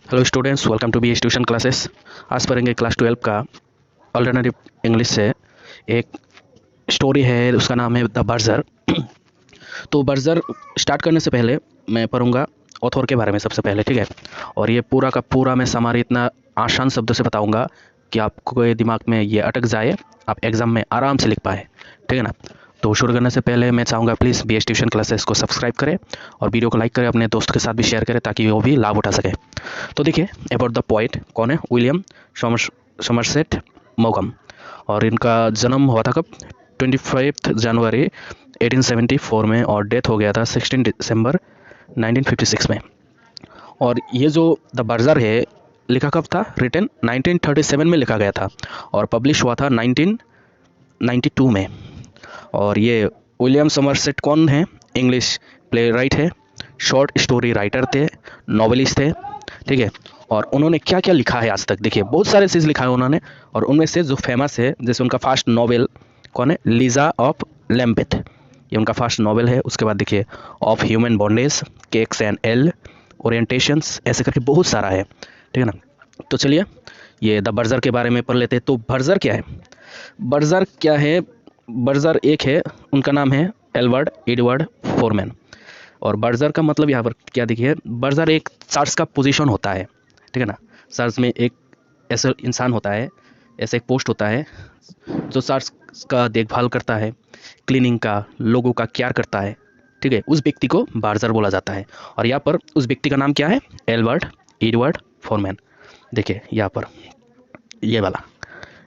Hello students, welcome to B S tuition classes. आज पढ़ेंगे class 12 का अल्टरनेटिव इंग्लिश से एक स्टोरी है, उसका नाम है द बर्जर। तो बर्जर स्टार्ट करने से पहले मैं पढ़ूंगा ऑथर के बारे में सबसे पहले, ठीक है। और ये पूरा का पूरा मैं समारी इतना आसान शब्दों से बताऊंगा कि आपको ये दिमाग में ये अटक जाए, आप एग्ज़ाम में आराम से लिख पाए, ठीक है ना। तो शुरू करने से पहले मैं चाहूँगा please be S tuition classes को सब्सक्राइब करें और वीडियो को लाइक करें, अपने दोस्त के साथ भी शेयर करें ताकि वो भी लाभ उठा सके। तो देखिए, अबाउट द पोइट कौन है, विलियम समरसेट मॉगम। और इनका जन्म हुआ था कब, 25 जनवरी 1874 में, और डेथ हो गया था 16 दिसंबर 1956 में। और ये जो द बर्जर है लिखा कब था, रिटन 1937 में लिखा गया था और पब्लिश हुआ था 1992 में। और ये विलियम समरसेट कौन है, इंग्लिश प्ले राइट है, शॉर्ट स्टोरी राइटर थे, नॉवेलिस्ट थे, ठीक है। और उन्होंने क्या क्या लिखा है आज तक, देखिए बहुत सारे चीज़ लिखा है उन्होंने। और उनमें से जो फेमस है, जैसे उनका फर्स्ट नॉवेल कौन है, लीजा ऑफ लैम्पेथ, ये उनका फर्स्ट नॉवेल है। उसके बाद देखिए of human bondage, cakes and L, orientations, ऐसे करके बहुत सारा है, ठीक है ना। तो चलिए ये द बर्जर के बारे में पढ़ लेते हैं। तो बर्जर क्या है, बर्जर क्या है, बर्जर एक है, उनका नाम है एल्बर्ट एडवर्ड फोरमैन। और बर्जर का मतलब यहाँ पर क्या, देखिए बर्जर एक चार्ज का पोजीशन होता है, ठीक है ना। चार्ज में एक ऐसा इंसान होता है, ऐसा एक पोस्ट होता है जो चार्ज का देखभाल करता है, क्लीनिंग का, लोगों का केयर करता है, ठीक है। उस व्यक्ति को बर्जर बोला जाता है। और यहाँ पर उस व्यक्ति का नाम क्या है, एल्बर्ट एडवर्ड फोरमैन। देखिए यहाँ पर ये वाला,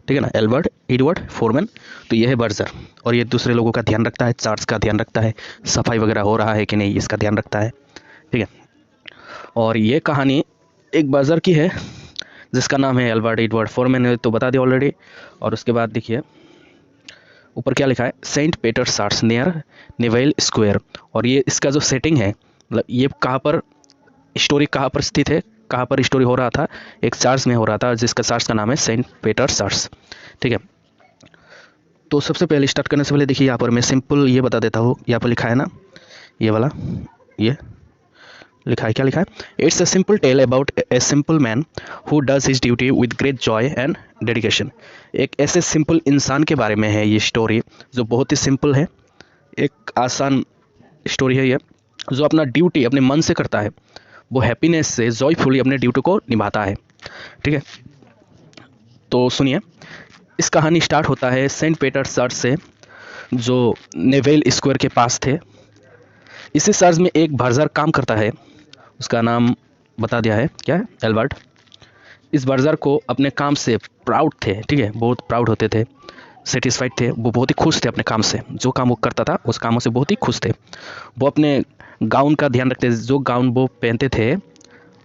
ठीक है ना, एल्बर्ट एडवर्ड फोरमैन। तो ये है बर्जर। और ये दूसरे लोगों का ध्यान रखता है, चार्ज का ध्यान रखता है, सफाई वगैरह हो रहा है कि नहीं इसका ध्यान रखता है, ठीक है। और ये कहानी एक बर्जर की है जिसका नाम है एल्बर्ट एडवर्ड फोरमैन ने तो बता दिया ऑलरेडी। और उसके बाद देखिए ऊपर क्या लिखा है, Saint Peter church near Naval square. और ये इसका जो सेटिंग है, मतलब ये कहाँ पर स्टोरी कहाँ पर स्थित है, कहाँ पर स्टोरी हो रहा था, एक चर्च में हो रहा था जिसका चर्च का नाम है सेंट पीटर चर्च, ठीक है। तो सबसे पहले स्टार्ट करने से पहले देखिए यहाँ पर मैं सिंपल ये बता देता हूँ, यहाँ पर लिखा है ना ये वाला, ये लिखा है, क्या लिखा है, it's a simple tale about a simple man who does his duty with great joy and dedication. एक ऐसे सिंपल इंसान के बारे में है ये स्टोरी जो बहुत ही सिंपल है, एक आसान स्टोरी है ये, जो अपना ड्यूटी अपने मन से करता है, वो हैप्पीनेस से जॉयफुली अपने ड्यूटी को निभाता है, ठीक है। तो सुनिए, इस कहानी स्टार्ट होता है सेंट पीटर चर्च से जो नेवेल स्क्वायर के पास थे। इसी चर्च में एक बर्जर काम करता है, उसका नाम बता दिया है, क्या है, एल्बर्ट। इस बर्जर को अपने काम से प्राउड थे, ठीक है, बहुत प्राउड होते थे, सेटिस्फाइड थे, वो बहुत ही खुश थे अपने काम से, जो काम वो करता था उस कामों से बहुत ही खुश थे। वो अपने गाउन का ध्यान रखते थे, जो गाउन वो पहनते थे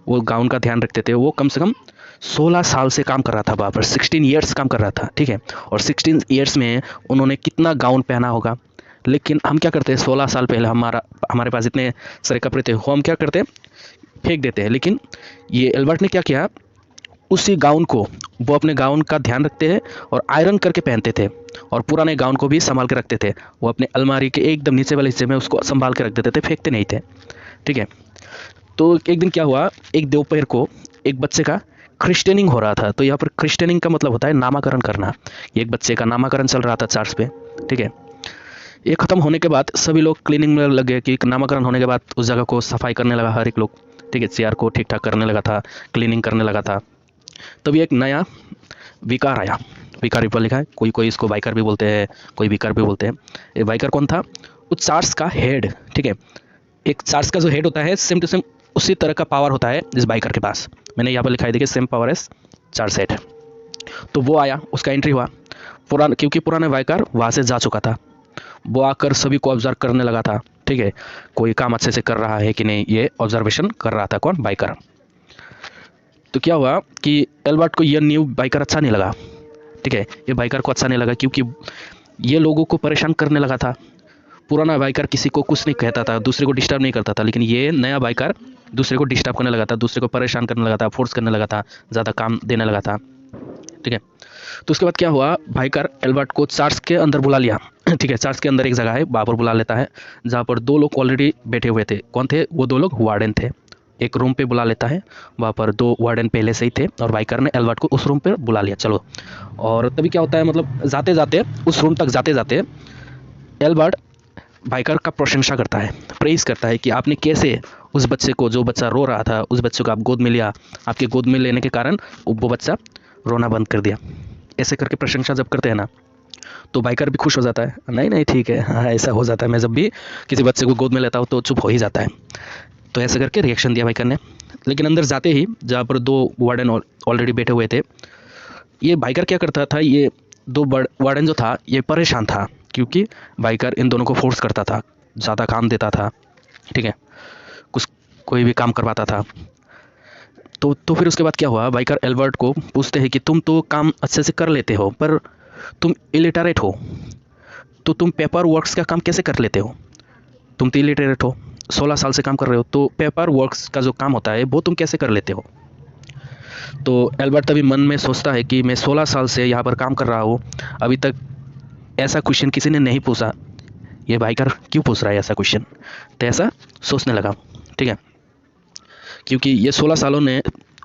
वो गाउन का ध्यान रखते थे। वो कम से कम 16 साल से काम कर रहा था वहाँ पर, 16 ईयर्स काम कर रहा था, ठीक है। और 16 ईयर्स में उन्होंने कितना गाउन पहना होगा। लेकिन हम क्या करते हैं, 16 साल पहले हमारे पास इतने सारे कपड़े थे, वो हम क्या करते हैं, फेंक देते हैं। लेकिन ये एल्बर्ट ने क्या किया, उसी गाउन को वो अपने गाउन का ध्यान रखते हैं और आयरन करके पहनते थे, और पुराने गाउन को भी संभाल के रखते थे। वो अपने अलमारी के एकदम नीचे वाले हिस्से में उसको संभाल के रख देते थे, फेंकते नहीं थे, ठीक है। तो एक दिन क्या हुआ, एक दोपहर को एक बच्चे का क्रिश्चियनिंग हो रहा था। तो यहाँ पर क्रिश्चियनिंग का मतलब होता है नामकरण करना। एक बच्चे का नामकरण चल रहा था चर्च पे, ठीक है। ये ख़त्म होने के बाद सभी लोग क्लीनिंग में लग गए, कि नामकरण होने के बाद उस जगह को सफाई करने लगा हर एक लोग, ठीक है, चेयर को ठीक ठाक करने लगा था, क्लीनिंग करने लगा था। तभी एक नया विकार आया, विकार ऊपर लिखा है, कोई कोई इसको बाइकर भी बोलते हैं, कोई विकार भी बोलते हैं। ये बाइकर कौन था, उस चार्च का हेड, ठीक है। एक चार्च का जो हेड होता है सेम टू सेम उसी तरह का पावर होता है जिस बाइकर के पास, मैंने यहाँ पर लिखा है देखिए, same power as church head. तो वो आया, उसका एंट्री हुआ, क्योंकि पुराना बाइकर वहाँ से जा चुका था, वो आकर सभी को ऑब्जर्व करने लगा था, ठीक है, कोई काम अच्छे से कर रहा है कि नहीं, ये ऑब्जर्वेशन कर रहा था, कौन, बाइकर। तो क्या हुआ कि एल्बर्ट को ये न्यू बाइकर अच्छा नहीं लगा, ठीक है, ये बाइकर को अच्छा नहीं लगा क्योंकि ये लोगों को परेशान करने लगा था। पुराना बाइकर किसी को कुछ नहीं कहता था, दूसरे को डिस्टर्ब नहीं करता था, लेकिन ये नया बाइकर दूसरे को डिस्टर्ब करने लगा था, दूसरे को परेशान करने लगा था, फोर्स करने लगा था, ज़्यादा काम देने लगा था, ठीक है। तो उसके बाद क्या हुआ, बाइकर एल्बर्ट को चर्च के अंदर बुला लिया, ठीक है। चर्च के अंदर एक जगह है, वहाँ पर बुला लेता है जहाँ पर दो लोग ऑलरेडी बैठे हुए थे, कौन थे वो दो लोग, वार्डन थे, एक रूम पे बुला लेता है। वहाँ पर 2 वार्डन पहले से ही थे और बाइकर ने एल्बर्ट को उस रूम पे बुला लिया, चलो। और तभी क्या होता है, मतलब जाते जाते उस रूम तक जाते जाते एल्बर्ट बाइकर का प्रशंसा करता है, प्रेज़ करता है कि आपने कैसे उस बच्चे को, जो बच्चा रो रहा था, उस बच्चे को आप गोद में लिया, आपके गोद में लेने के कारण वो बच्चा रोना बंद कर दिया। ऐसे करके प्रशंसा जब करते हैं ना, तो बाइकर भी खुश हो जाता है, नहीं नहीं ठीक है, हाँ ऐसा हो जाता है, मैं जब भी किसी बच्चे को गोद में लेता हूँ तो चुप हो ही जाता है। तो ऐसे करके रिएक्शन दिया बाइकर ने। लेकिन अंदर जाते ही, जहाँ पर 2 वार्डन ऑलरेडी बैठे हुए थे, ये बाइकर क्या करता था, ये 2 वार्डन जो था ये परेशान था, क्योंकि बाइकर इन दोनों को फोर्स करता था, ज़्यादा काम देता था, ठीक है, कुछ कोई भी काम करवाता था। तो फिर उसके बाद क्या हुआ, बाइकर एल्बर्ट को पूछते हैं कि तुम तो काम अच्छे से कर लेते हो, पर तुम इलिटरेट हो, तो तुम पेपर वर्क्स का काम कैसे कर लेते हो? तुम तो इलिटरेट हो, 16 साल से काम कर रहे हो, तो पेपर वर्क्स का जो काम होता है वो तुम कैसे कर लेते हो? तो एल्बर्ट तभी मन में सोचता है कि मैं 16 साल से यहाँ पर काम कर रहा हूँ, अभी तक ऐसा क्वेश्चन किसी ने नहीं पूछा, ये बाइकर क्यों पूछ रहा है ऐसा क्वेश्चन? तो ऐसा सोचने लगा, ठीक है, क्योंकि ये 16 सालों ने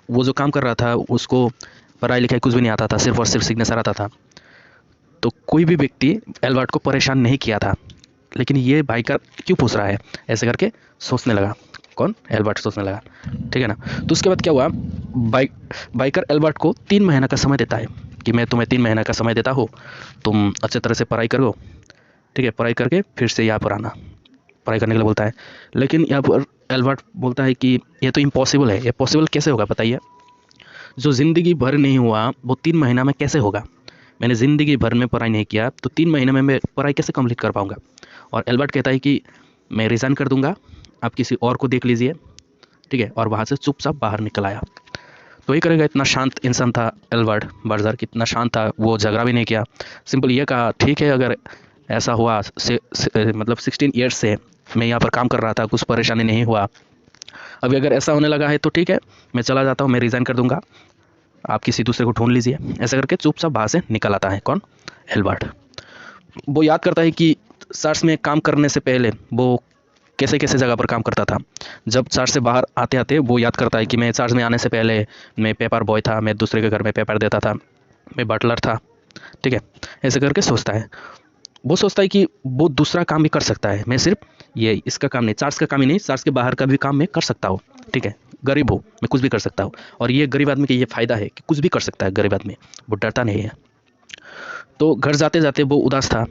वो जो काम कर रहा था उसको पढ़ाई लिखाई कुछ भी नहीं आता था, सिर्फ और सिर्फ सिग्नेचर आता था। तो कोई भी व्यक्ति एल्बर्ट को परेशान नहीं किया था, लेकिन ये बाइकर क्यों पूछ रहा है, ऐसे करके सोचने लगा। कौन? एल्बर्ट सोचने लगा, ठीक है ना। तो उसके बाद क्या हुआ, बाइकर एल्बर्ट को 3 महीना का समय देता है कि मैं तुम्हें 3 महीना का समय देता हूँ, तुम अच्छे तरह से पढ़ाई करो, ठीक है, पढ़ाई करके फिर से यहाँ पर आना, पढ़ाई करने के लिए बोलता है। लेकिन यहाँ पर एल्बर्ट बोलता है कि ये तो इम्पॉसिबल है, ये पॉसिबल कैसे होगा बताइए? जो ज़िंदगी भर नहीं हुआ वो 3 महीना में कैसे होगा? मैंने ज़िंदगी भर में पढ़ाई नहीं किया, तो 3 महीने में मैं पढ़ाई कैसे कंप्लीट कर पाऊँगा? और एल्बर्ट कहता है कि मैं रिज़ाइन कर दूँगा, आप किसी और को देख लीजिए, ठीक है, और वहाँ से चुपचाप बाहर निकल आया। तो ये करेगा, इतना शांत इंसान था एल्बर्ट बर्जर, कितना शांत था, वो झगड़ा भी नहीं किया, सिंपल ये कहा ठीक है, अगर ऐसा हुआ मतलब 16 ईयर्स से मैं यहाँ पर काम कर रहा था, कुछ परेशानी नहीं हुआ, अभी अगर ऐसा होने लगा है तो ठीक है, मैं चला जाता हूँ, मैं रिज़ाइन कर दूँगा, आप किसी दूसरे को ढूंढ लीजिए। ऐसा करके चुपचाप बाहर से निकल आता है। कौन? एल्बर्ट। वो याद करता है कि चार्ज में काम करने से पहले वो कैसे कैसे जगह पर काम करता था। जब चार्ज से बाहर आते आते वो याद करता है कि मैं चार्ज में आने से पहले मैं पेपर बॉय था, मैं दूसरे के घर में पेपर देता था, मैं बटलर था, ठीक है, ऐसे करके सोचता है। वो सोचता है कि वो दूसरा काम भी कर सकता है, मैं सिर्फ ये इसका काम नहीं, चार्ज का काम ही नहीं, चार्ज के बाहर का भी काम मैं कर सकता हूँ, ठीक है, गरीब हो, मैं कुछ भी कर सकता हूँ। और ये गरीब आदमी का ये फ़ायदा है कि कुछ भी कर सकता है गरीब आदमी, वो डरता नहीं है। तो घर जाते जाते वो उदास था,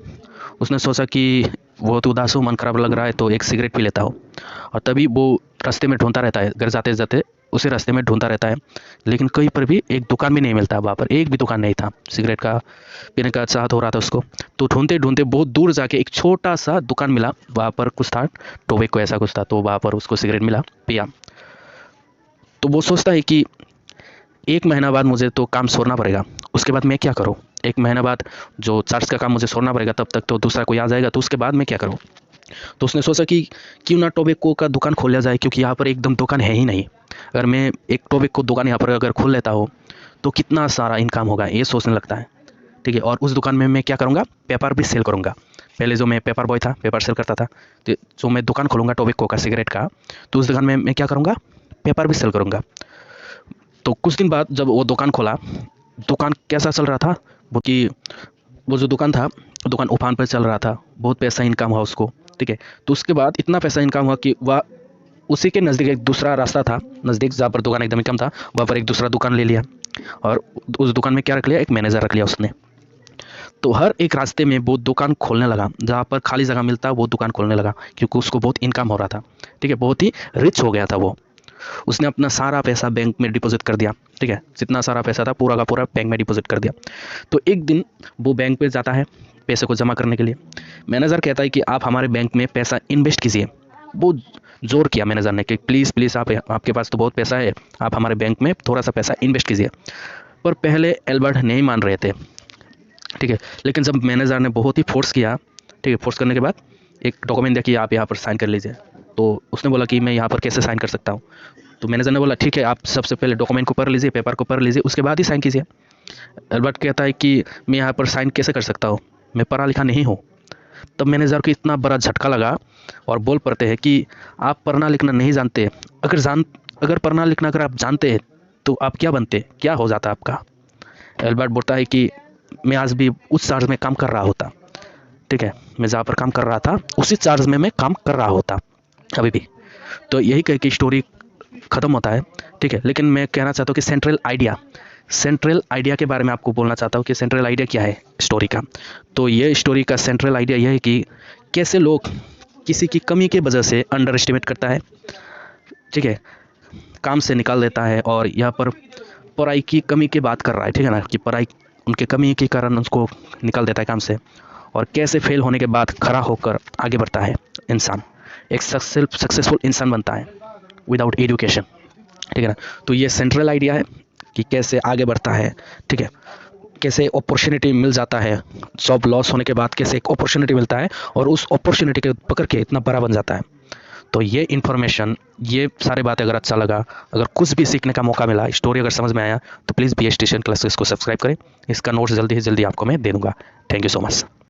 उसने सोचा कि वो तो उदास हो, मन खराब लग रहा है, तो एक सिगरेट पी लेता हो। और तभी वो रास्ते में ढूंढता रहता है, घर जाते जाते उसी रास्ते में ढूंढता रहता है, लेकिन कहीं पर भी एक दुकान भी नहीं मिलता, वहाँ पर एक भी दुकान नहीं था, सिगरेट का पीने का चाहत हो रहा था उसको। तो ढूंढते ढूंढते बहुत दूर जाके एक छोटा सा दुकान मिला, वहाँ पर कुछ था, टोबैको ऐसा कुछ था, तो वहाँ पर उसको सिगरेट मिला, पिया। तो वो सोचता है कि 1 महीना बाद मुझे तो काम छोड़ना पड़ेगा, उसके बाद मैं क्या करूँ? 1 महीना बाद जो चार्ज का काम मुझे छोड़ना पड़ेगा, तब तक तो दूसरा कोई आ जाएगा, तो उसके बाद मैं क्या करूँ? तो उसने सोचा कि क्यों ना टोबैको का दुकान खोल लिया जाए, क्योंकि यहाँ पर एकदम दुकान है ही नहीं। अगर मैं एक टोबैको दुकान यहाँ पर अगर खोल लेता हूँ तो कितना सारा इनकम होगा, ये सोचने लगता है, ठीक है। और उस दुकान में मैं क्या करूँगा, पेपर भी सेल करूँगा। पहले जो मैं पेपर बॉय था, पेपर सेल करता था, तो जो मैं दुकान खोलूँगा टोबैको का, सिगरेट का, तो उस दुकान में मैं क्या करूँगा, पेपर भी सेल करूँगा। तो कुछ दिन बाद जब वो दुकान खोला, दुकान कैसा चल रहा था, वो कि वो जो दुकान था, दुकान उफान पर चल रहा था, बहुत पैसा इनकम हुआ उसको, ठीक है। तो उसके बाद इतना पैसा इनकम हुआ कि वह उसी के नज़दीक एक दूसरा रास्ता था, नज़दीक जहाँ पर दुकान एकदम कम था, वहाँ पर एक दूसरा दुकान ले लिया, और उस दुकान में क्या रख लिया, एक मैनेजर रख लिया उसने। तो हर एक रास्ते में वो दुकान खोलने लगा, जहाँ पर खाली जगह मिलता वो दुकान खोलने लगा, क्योंकि उसको बहुत इनकम हो रहा था, ठीक है, बहुत ही रिच हो गया था वो। उसने अपना सारा पैसा बैंक में डिपॉजिट कर दिया, ठीक है, जितना सारा पैसा था पूरा का पूरा बैंक में डिपॉजिट कर दिया। तो एक दिन वो बैंक पे जाता है पैसे को जमा करने के लिए। मैनेजर कहता है कि आप हमारे बैंक में पैसा इन्वेस्ट कीजिए। वो जोर किया मैनेजर ने कि प्लीज़ प्लीज़ आप, आपके पास तो बहुत पैसा है, आप हमारे बैंक में थोड़ा सा पैसा इन्वेस्ट कीजिए। पर पहले एल्बर्ट नहीं मान रहे थे, ठीक है, लेकिन जब मैनेजर ने बहुत ही फोर्स किया, ठीक है, फोर्स करने के बाद एक डॉक्यूमेंट दिया कि आप यहाँ पर साइन कर लीजिए। तो उसने बोला कि मैं यहाँ पर कैसे साइन कर सकता हूँ? तो मैनेजर ने बोला ठीक है, आप सबसे पहले डॉक्यूमेंट को पढ़ लीजिए, पेपर को पढ़ लीजिए, उसके बाद ही साइन कीजिए। एल्बर्ट कहता है कि मैं यहाँ पर साइन कैसे कर सकता हूँ, मैं पढ़ा लिखा नहीं हूँ। तब मैनेजर को इतना बड़ा झटका लगा और बोल पड़ते हैं कि आप पढ़ना लिखना नहीं जानते, अगर पढ़ना लिखना अगर आप जानते हैं तो आप क्या बनते, क्या हो जाता आपका। एल्बर्ट बोलता है कि मैं आज भी उस चार्ज में काम कर रहा होता, ठीक है, मैं जहाँ पर काम कर रहा था उसी चार्ज में मैं काम कर रहा होता अभी भी। तो यही कह के स्टोरी ख़त्म होता है, ठीक है। लेकिन मैं कहना चाहता हूँ कि सेंट्रल आइडिया के बारे में आपको बोलना चाहता हूँ कि सेंट्रल आइडिया क्या है स्टोरी का। तो ये स्टोरी का सेंट्रल आइडिया यह है कि कैसे लोग किसी की कमी के वजह से अंडर एस्टिमेट करता है, ठीक है, काम से निकाल देता है, और यहाँ पर पढ़ाई की कमी की बात कर रहा है, ठीक है ना, कि पढ़ाई उनके कमी के कारण उसको निकाल देता है काम से, और कैसे फेल होने के बाद खड़ा होकर आगे बढ़ता है इंसान, एक सक्सेसफुल इंसान बनता है विदाउट एजुकेशन, ठीक है ना। तो ये सेंट्रल आइडिया है कि कैसे आगे बढ़ता है, ठीक है, कैसे अपॉर्चुनिटी मिल जाता है, जॉब लॉस होने के बाद कैसे एक अपॉर्चुनिटी मिलता है और उस अपॉर्चुनिटी के पकड़ के इतना बड़ा बन जाता है। तो ये इन्फॉर्मेशन, ये सारी बातें अगर अच्छा लगा, अगर कुछ भी सीखने का मौका मिला, स्टोरी अगर समझ में आया, तो प्लीज़ BS ट्यूशन क्लासेस को सब्सक्राइब करें। इसका नोट्स जल्दी से जल्दी आपको मैं दे दूँगा। Thank you so much.